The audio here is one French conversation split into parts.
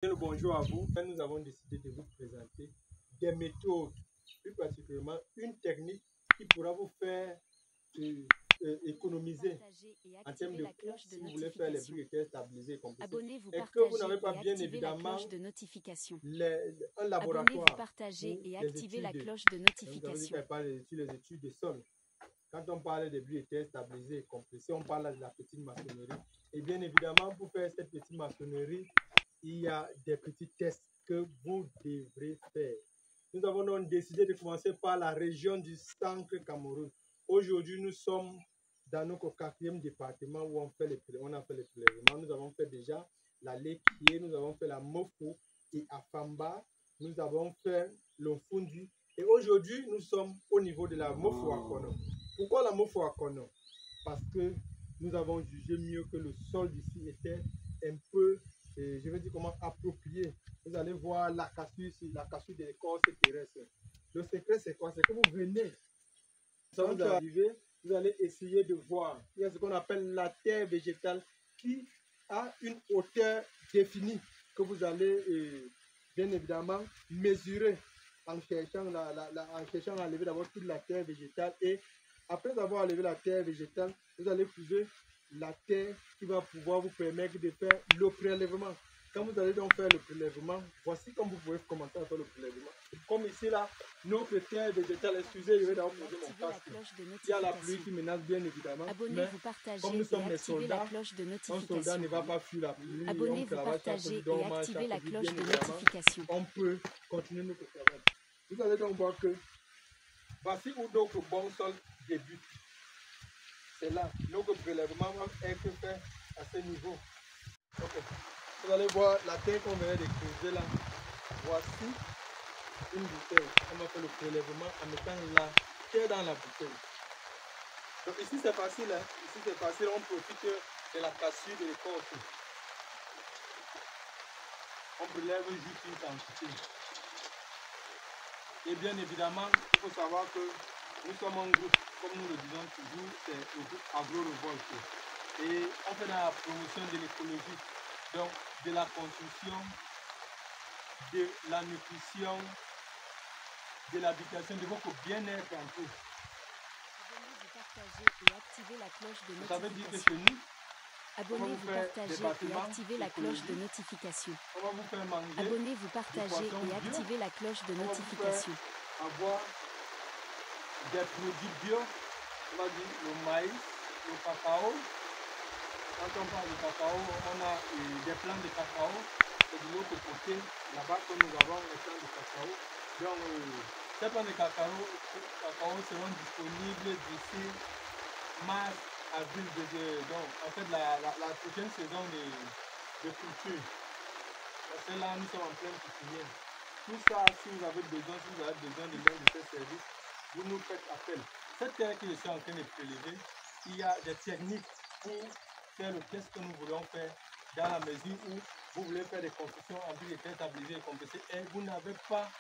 Bien le bonjour à vous. Nous avons décidé de vous présenter des méthodes, plus particulièrement une technique qui pourra vous faire économiser en termes de coûts si vous voulez faire les briquettes stabilisés et compressés. Et que vous n'avez pas bien évidemment un laboratoire partager et les activer la études. cloche de notification. Nous avons dit sur les études de sol. Quand on parle de briquettes stabilisés et compressés, on parle de la petite maçonnerie. Et bien évidemment, pour faire cette petite maçonnerie, il y a des petits tests que vous devrez faire. Nous avons donc décidé de commencer par la région du centre Cameroun. Aujourd'hui, nous sommes dans notre 4e département où on a fait les prélèvements. Nous avons fait déjà la Lekié, nous avons fait la Mofo et à Famba, nous avons fait le Fundi. Et aujourd'hui, nous sommes au niveau de la Mofo à Kono. Pourquoi la Mofo à Kono? Parce que nous avons jugé mieux que le sol d'ici était un peu, je vais dire comment, approprié. Vous allez voir la cassure de l'écorce terrestre. Le secret, c'est quoi? C'est que vous venez, quand vous arrivez, vous allez essayer de voir. Il y a ce qu'on appelle la terre végétale qui a une hauteur définie que vous allez bien évidemment mesurer en cherchant à enlever d'abord toute la terre végétale. Et après avoir enlevé la terre végétale, vous allez trouver la terre qui va pouvoir vous permettre de faire le prélèvement. Quand vous allez donc faire le prélèvement, voici comme vous pouvez commencer à faire le prélèvement. Comme ici là, notre terre végétale, excusez, je vais d'abord poser mon casque. Il y a la pluie qui menace bien évidemment. Abonnez-vous, partagez comme nous sommes et les activez soldats, la cloche de un notification. soldat ne va pas fuir la pluie. Abonnez-vous, partagez et activez la cloche de notification. On peut continuer notre travail. Vous allez donc voir que voici où notre bon sol débute. C'est là, notre prélèvement va être fait à ce niveau. Okay. Vous allez voir la terre qu'on vient de creuser là. Voici une bouteille. On va faire le prélèvement en mettant la terre dans la bouteille. Donc ici c'est facile, hein? Ici c'est facile, on profite de la cassure de l'écorce. On prélève juste une quantité. Et bien évidemment, il faut savoir que nous sommes un groupe, comme nous le disons toujours, c'est le groupe Agro-Revolte. Et on fait la promotion de l'écologie, donc de la construction, de la nutrition, de l'habitation, de votre bien-être en tout. Abonnez-vous, partagez et activez la cloche de notification. Ça veut dire que chez nous, Abonnez-vous, partagez et activez la cloche de notification. on va vous faire manger. Abonnez-vous, partagez et activez la cloche de notification. Avoir des produits bio, on va dire le maïs, le cacao. Quand on parle de cacao, on a des plants de cacao. Et de l'autre côté, là-bas, que nous avons les plants de cacao. Donc, ces plants de cacao seront disponibles d'ici mars, avril. Donc, en fait, la prochaine saison de culture. Parce que là, nous sommes en pleine culture. Tout ça, si vous avez besoin de l'un de ces services, vous nous faites appel. Cette terre que je suis en train de prélever, il y a des techniques pour faire le test que nous voulons faire dans la mesure où vous voulez faire des constructions en briquettes stabilisées et compressées et vous n'avez pas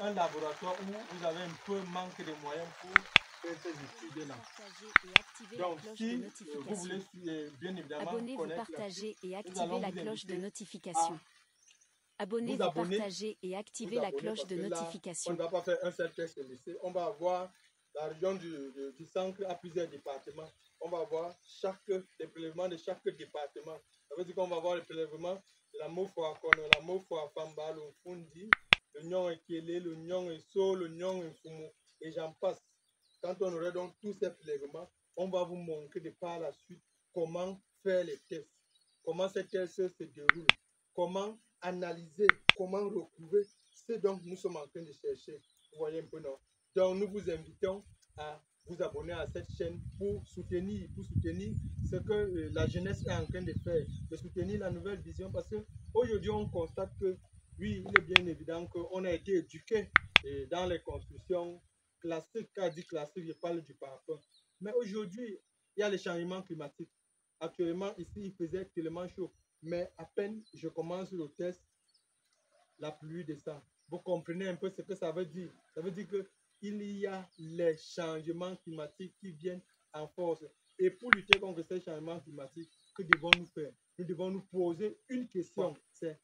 un laboratoire où vous avez un peu manque de moyens pour faire ces études-là. Donc, si vous voulez bien évidemment abonnez-vous, partagez et activez la cloche de notification. Abonnez-vous, partagez et activez la cloche de notification. On ne va pas faire un seul test lycée. On va avoir la région du centre à plusieurs départements. On va avoir les prélèvements de chaque département. Ça veut dire qu'on va avoir le prélèvement de la Mofo à Kono, la Mofo à Famba, le Fundi, le Nyon Ekele, le Nyon Eso, le Nyon Mfumu, et j'en passe. Quand on aura donc tous ces prélèvements, on va vous montrer de par la suite comment faire les tests, comment ces tests se déroulent, comment analyser, comment retrouver ce dont nous sommes en train de chercher. Vous voyez un peu, non? Donc, nous vous invitons à vous abonner à cette chaîne pour soutenir ce que la jeunesse est en train de faire, de soutenir la nouvelle vision, parce qu'aujourd'hui, on constate que, oui, il est bien évident qu'on a été éduqué dans les constructions classiques. Quand je dis classique, je parle du parapet. Mais aujourd'hui, il y a les changements climatiques. Actuellement, ici, il faisait tellement chaud. Mais à peine je commence le test, la pluie descend. Vous comprenez un peu ce que ça veut dire? Ça veut dire qu'il y a les changements climatiques qui viennent en force. Et pour lutter contre ces changements climatiques, que devons-nous faire? Nous devons nous poser une question. C'est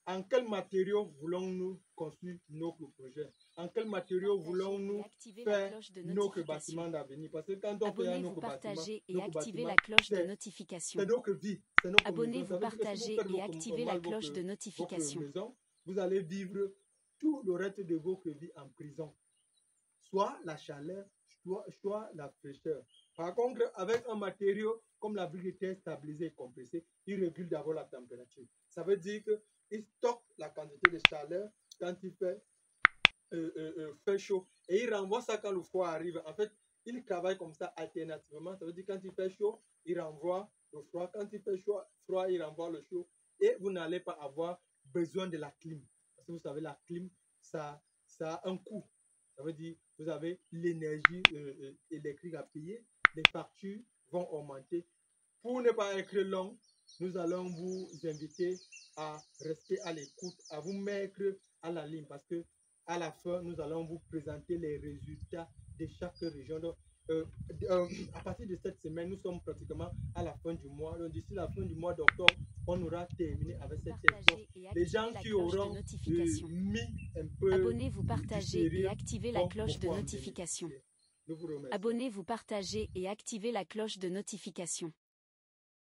En quels matériaux voulons-nous construire notre projet? En quels matériaux voulons-nous faire notre bâtiment d'avenir? Parce que quand on fait un Abonnez-vous, autre bâtiment, partagez et notre activez bâtiment, la cloche de c'est notification. notre vie, c'est notre maison. Abonnez-vous, Ça veut dire que si vous partagez faites et activez la cloche de votre notification. maison, vous allez vivre tout le reste de votre vie en prison. Soit la chaleur, soit la fraîcheur. Par contre, avec un matériau comme la brique de terre stabilisée et compressée, il régule d'abord la température. Ça veut dire qu'il stocke la quantité de chaleur quand il fait chaud. Et il renvoie ça quand le froid arrive. En fait, il travaille comme ça alternativement. Ça veut dire quand il fait chaud, il renvoie le froid. Quand il fait froid, il renvoie le chaud. Et vous n'allez pas avoir besoin de la clim. Parce que vous savez, la clim, ça a un coût. Ça veut dire vous avez l'énergie électrique à payer. Les factures vont augmenter. Pour ne pas être long, nous allons vous inviter à rester à l'écoute, à vous mettre à la ligne parce que à la fin, nous allons vous présenter les résultats de chaque région. Donc, à partir de cette semaine, nous sommes pratiquement à la fin du mois. Donc, d'ici la fin du mois d'octobre, on aura terminé avec cette session. Les gens qui auront mis un peu Abonnez-vous, partagez et activez la cloche de notification. Abonnez-vous, partagez et activez la cloche de notification.